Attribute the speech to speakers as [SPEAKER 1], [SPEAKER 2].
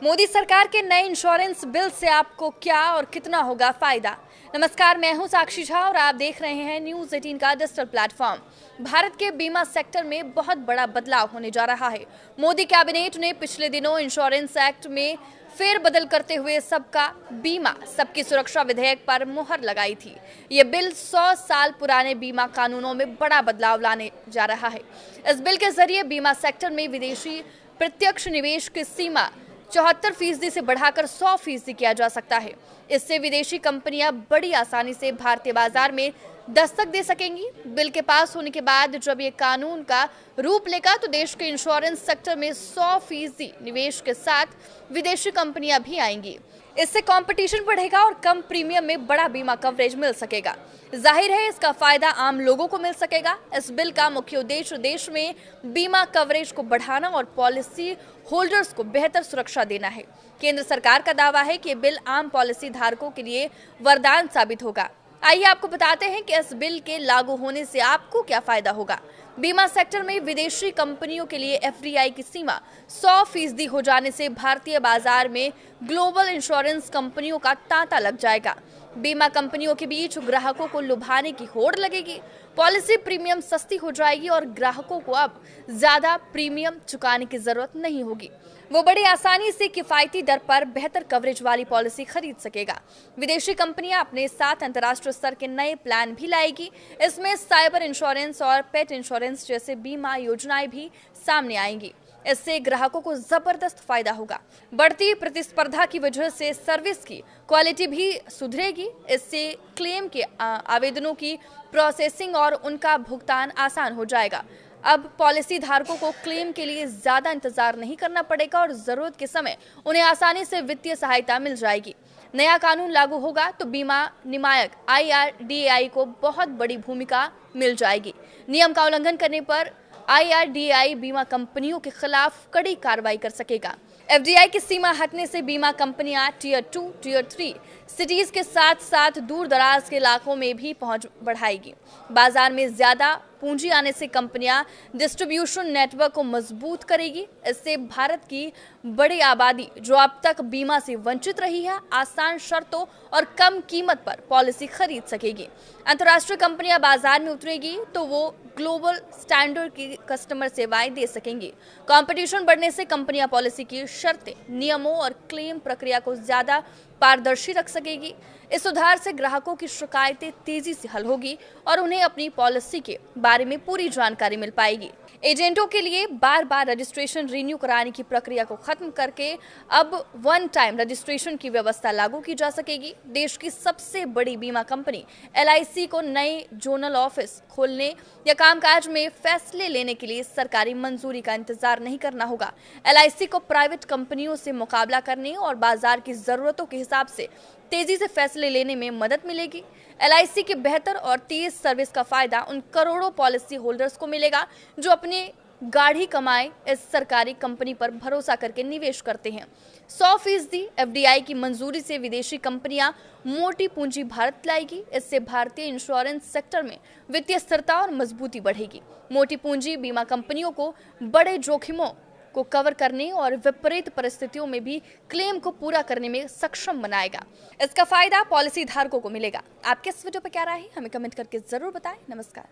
[SPEAKER 1] मोदी सरकार के नए इंश्योरेंस बिल से आपको क्या और कितना होगा फायदा। नमस्कार, मैं हूं साक्षी झा और आप देख रहे हैं न्यूज 18 का डिजिटल प्लेटफॉर्म। भारत के बीमा सेक्टर में बहुत बड़ा बदलाव होने जा रहा है। मोदी कैबिनेट ने पिछले दिनों इंश्योरेंस एक्ट में फेरबदल करते हुए सबका बीमा सबकी सुरक्षा विधेयक पर मुहर लगाई थी। ये बिल 100 साल पुराने बीमा कानूनों में बड़ा बदलाव लाने जा रहा है। इस बिल के जरिए बीमा सेक्टर में विदेशी प्रत्यक्ष निवेश की सीमा 74% से बढ़ाकर 100% किया जा सकता है। इससे विदेशी कंपनियां बड़ी आसानी से भारतीय बाजार में दस्तक दे सकेंगी। बिल के पास होने के बाद जब ये कानून का रूप लेगा तो देश के इंश्योरेंस सेक्टर में 100% निवेश के साथ विदेशी कंपनियां भी आएंगी। इससे कंपटीशन बढ़ेगा और कम प्रीमियम में बड़ा बीमा कवरेज मिल सकेगा। जाहिर है इसका फायदा आम लोगों को मिल सकेगा। इस बिल का मुख्य उद्देश्य देश में बीमा कवरेज को बढ़ाना और पॉलिसी होल्डर्स को बेहतर सुरक्षा देना है। केंद्र सरकार का दावा है कि बिल आम पॉलिसी धारकों के लिए वरदान साबित होगा। आइए आपको बताते हैं कि इस बिल के लागू होने से आपको क्या फायदा होगा। बीमा सेक्टर में विदेशी कंपनियों के लिए एफडीआई की सीमा 100% हो जाने से भारतीय बाजार में ग्लोबल इंश्योरेंस कंपनियों का तांता लग जाएगा। बीमा कंपनियों के बीच ग्राहकों को लुभाने की होड़ लगेगी। पॉलिसी प्रीमियम सस्ती हो जाएगी और ग्राहकों को अब ज्यादा प्रीमियम चुकाने की जरूरत नहीं होगी। वो बड़ी आसानी से किफायती दर पर बेहतर कवरेज वाली पॉलिसी खरीद सकेगा। विदेशी कंपनियां अपने साथ अंतर्राष्ट्रीय स्तर के नए प्लान भी लाएगी। इसमें साइबर इंश्योरेंस और पेट इंश्योरेंस जैसे बीमा योजनाएं भी सामने आएंगी। इससे ग्राहकों को जबरदस्त फायदा होगा। बढ़ती प्रतिस्पर्धा की वजह से सर्विस की क्वालिटी भी सुधरेगी। इससे क्लेम के आवेदनों की प्रोसेसिंग और उनका भुगतान आसान हो जाएगा। अब पॉलिसी धारकों को क्लेम के लिए ज्यादा इंतजार नहीं करना पड़ेगा और जरूरत के समय उन्हें आसानी से वित्तीय सहायता मिल जाएगी। नया कानून लागू होगा तो बीमा नियामक IRDAI को बहुत बड़ी भूमिका मिल जाएगी। नियम का उल्लंघन करने पर IRDAI बीमा कंपनियों के खिलाफ कड़ी कार्रवाई कर सकेगा। एफडीआई की सीमा हटने से बीमा कंपनियां टियर 2, टियर 3 सिटीज के साथ साथ दूर दराज के इलाकों में भी पहुंच बढ़ाएगी। बाजार में ज्यादा पूंजी आने से कंपनियां डिस्ट्रीब्यूशन नेटवर्क को मजबूत करेगी। इससे भारत की बड़ी आबादी जो अब तक बीमा से वंचित रही है, आसान शर्तों और कम कीमत पर पॉलिसी खरीद सकेगी। अंतर्राष्ट्रीय कंपनियां बाजार में उतरेगी तो वो ग्लोबल स्टैंडर्ड की कस्टमर सेवाएं दे सकेंगी। कंपटीशन बढ़ने से कंपनियां पॉलिसी की शर्तें, नियमों और क्लेम प्रक्रिया को ज्यादा पारदर्शी रख सकेगी। इस सुधार से ग्राहकों की शिकायतें तेजी से हल होगी और उन्हें अपनी पॉलिसी के बारे में पूरी जानकारी मिल पाएगी। एजेंटों के लिए बार बार रजिस्ट्रेशन रिन्यू कराने की प्रक्रिया को खत्म करके अब वन टाइम रजिस्ट्रेशन की व्यवस्था लागू की जा सकेगी। देश की सबसे बड़ी बीमा कंपनी LIC को नए जोनल ऑफिस खोलने या कामकाज में फैसले लेने के लिए सरकारी मंजूरी का इंतजार नहीं करना होगा। LIC को प्राइवेट कंपनियों से मुकाबला करने और बाजार की जरूरतों के हिसाब से तेजी से फैसले लेने में मदद मिलेगी। LIC की बेहतर और तेज सर्विस का फायदा उन करोड़ों पॉलिसी होल्डर्स को मिलेगा जो अपनी गाढ़ी कमाई इस सरकारी कंपनी पर भरोसा करके निवेश करते हैं। 100% एफडीआई की मंजूरी से विदेशी कंपनियां मोटी पूंजी भारत लाएगी। इससे भारतीय इंश्योरेंस सेक्टर में वित्तीय स्थिरता और मजबूती बढ़ेगी। मोटी पूंजी बीमा कंपनियों को बड़े जोखिमों को कवर करने और विपरीत परिस्थितियों में भी क्लेम को पूरा करने में सक्षम बनाएगा। इसका फायदा पॉलिसी धारकों को मिलेगा। आपके इस वीडियो पर क्या राय है, हमें कमेंट करके जरूर बताएं। नमस्कार।